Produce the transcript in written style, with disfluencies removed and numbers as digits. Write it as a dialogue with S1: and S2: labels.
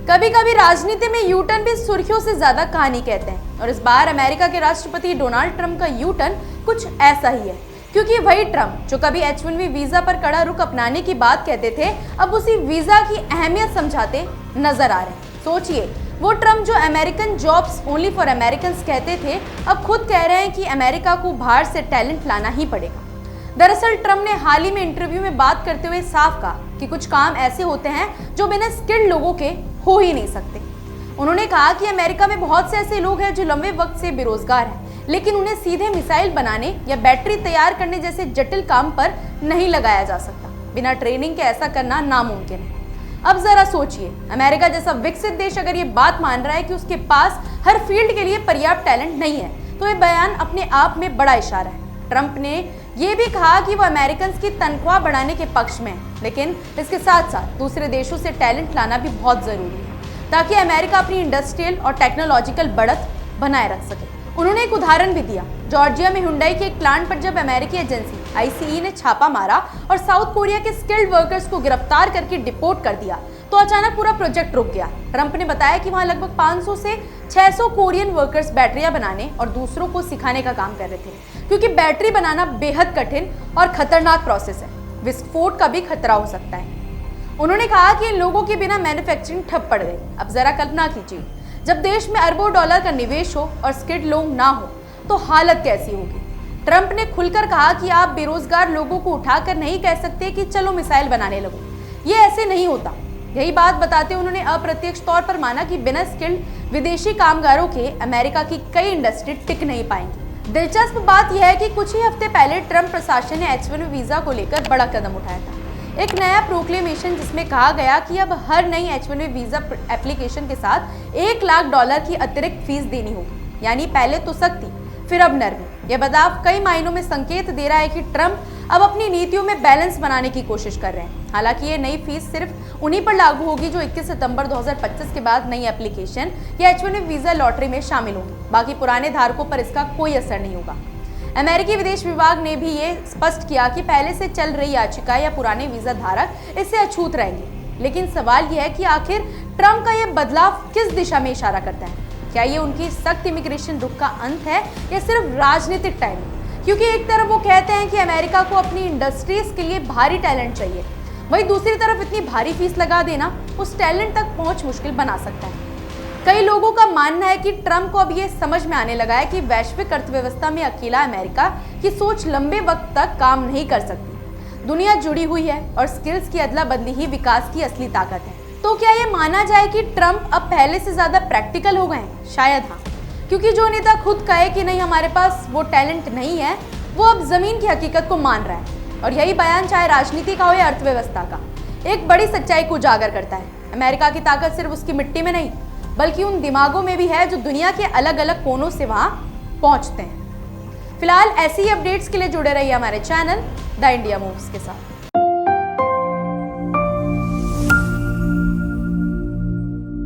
S1: कभी कभी राजनीति में यू टर्न भी सुर्खियों से ज्यादा कहानी कहते हैं और इस बार अमेरिका के राष्ट्रपति डोनाल्ड ट्रंप का यू टर्न कुछ ऐसा ही है, क्योंकि वही ट्रंप जो कभी H-1B वीजा पर कड़ा रुख अपनाने की बात कहते थे, अब उसी वीजा की अहमियत समझाते नजर आ रहे हैं। सोचिए, वो ट्रंप जो American jobs only for Americans कहते थे, अब खुद कह रहे हैं कि अमेरिका को बाहर से टैलेंट लाना ही पड़ेगा। दरअसल ट्रंप ने हाल ही में इंटरव्यू में बात करते हुए साफ कहा कि कुछ काम ऐसे होते हैं जो बिना स्किल्ड लोगों के हो ही नहीं सकते। उन्होंने कहा कि अमेरिका में बहुत से ऐसे लोग हैं जो लंबे वक्त से बेरोजगार हैं, लेकिन उन्हें सीधे मिसाइल बनाने या बैटरी तैयार करने जैसे जटिल काम पर नहीं लगाया जा सकता। बिना ट्रेनिंग के ऐसा करना नामुमकिन है। अब जरा सोचिए, अमेरिका जैसा विकसित देश अगर ये बात मान रहा है कि उसके पास हर फील्ड के लिए पर्याप्त टैलेंट नहीं है, तो ये बयान अपने आप में बड़ा इशारा है। ट्रंप ने यह भी कहा कि वो अमेरिकन्स की तनख्वाह बढ़ाने के पक्ष में है, लेकिन इसके साथ साथ दूसरे देशों से टैलेंट लाना भी बहुत जरूरी है ताकि अमेरिका अपनी इंडस्ट्रियल और टेक्नोलॉजिकल बढ़त बनाए रख सके। उन्होंने एक उदाहरण भी दिया। जॉर्जिया में हुंडई के एक प्लांट पर जब अमेरिकी एजेंसी ICE ने छापा मारा और साउथ कोरिया के स्किल्ड वर्कर्स को गिरफ्तार करके डिपोर्ट कर दिया, तो अचानक पूरा प्रोजेक्ट रुक गया। ट्रंप ने बताया कि वहां लगभग 500 से 600 कोरियन वर्कर्स बैटरियां बनाने और दूसरों को सिखाने का काम कर रहे थे, क्योंकि बैटरी बनाना बेहद कठिन और खतरनाक प्रोसेस है। विस्फोट का भी खतरा हो सकता है। उन्होंने कहा कि इन लोगों के बिना मैन्युफैक्चरिंग ठप पड़ गई। अब जरा कल्पना कीजिए, जब देश में अरबों डॉलर का निवेश हो और स्किल्ड लोग ना हो तो हालत कैसी होगी। ट्रंप ने खुलकर कहा कि आप बेरोजगार लोगों को उठाकर नहीं कह सकते कि चलो मिसाइल बनाने लगो, ये ऐसे नहीं होता। यही बात बताते उन्होंने अप्रत्यक्ष तौर पर माना कि बिना स्किल्ड विदेशी कामगारों के अमेरिका की कई इंडस्ट्री टिक नहीं पाएंगी। दिलचस्प बात यह है कि कुछ ही हफ्ते पहले ट्रंप प्रशासन ने H-1B वीजा को लेकर बड़ा कदम उठाया था। एक नया प्रोक्लेमेशन जिसमें कहा गया कि अब हर नई H-1B वीजा एप्लीकेशन के साथ $1 लाख की अतिरिक्त फीस देनी होगी, यानी पहले तो सख्ती फिर अब नरमी। यह बदलाव कई मायनों में संकेत दे रहा है कि ट्रंप अब अपनी नीतियों में बैलेंस बनाने की कोशिश कर रहे हैं। हालांकि ये नई फीस सिर्फ उन्हीं पर लागू होगी जो 21 सितंबर 2025 के बाद नई एप्लीकेशन या H-1B वीजा लॉटरी में शामिल होंगी। बाकी पुराने धारकों पर इसका कोई असर नहीं होगा। अमेरिकी विदेश विभाग ने भी ये स्पष्ट किया कि पहले से चल रही याचिका या पुराने वीजा धारक इससे अछूत रहेंगे। लेकिन सवाल यह है कि आखिर ट्रंप का यह बदलाव किस दिशा में इशारा करता है? क्या ये उनकी सख्त इमिग्रेशन रुख का अंत है या सिर्फ राजनीतिक टाइमिंग? क्योंकि एक तरफ वो कहते हैं कि अमेरिका को अपनी इंडस्ट्रीज के लिए भारी टैलेंट चाहिए, वहीं दूसरी तरफ इतनी भारी फीस लगा देना उस टैलेंट तक पहुंच मुश्किल बना सकता है। कई लोगों का मानना है कि ट्रंप को अब ये समझ में आने लगा है कि वैश्विक अर्थव्यवस्था में अकेला अमेरिका की सोच लंबे वक्त तक काम नहीं कर सकती। दुनिया जुड़ी हुई है और स्किल्स की अदला बदली ही विकास की असली ताकत है। तो क्या ये माना जाए कि ट्रंप अब पहले से ज्यादा प्रैक्टिकल हो गए हैं? शायद हाँ, क्योंकि जो नेता खुद कहे कि नहीं हमारे पास वो टैलेंट नहीं है, वो अब जमीन की हकीकत को मान रहा है। और यही बयान चाहे राजनीति का हो या अर्थव्यवस्था का, एक बड़ी सच्चाई को उजागर करता है। अमेरिका की ताकत सिर्फ उसकी मिट्टी में नहीं, बल्कि उन दिमागों में भी है जो दुनिया के अलग अलग कोनों से वहां पहुंचते हैं। फिलहाल ऐसी ही अपडेट्स के लिए जुड़े रहिए हमारे चैनल द इंडिया मूव्स के साथ।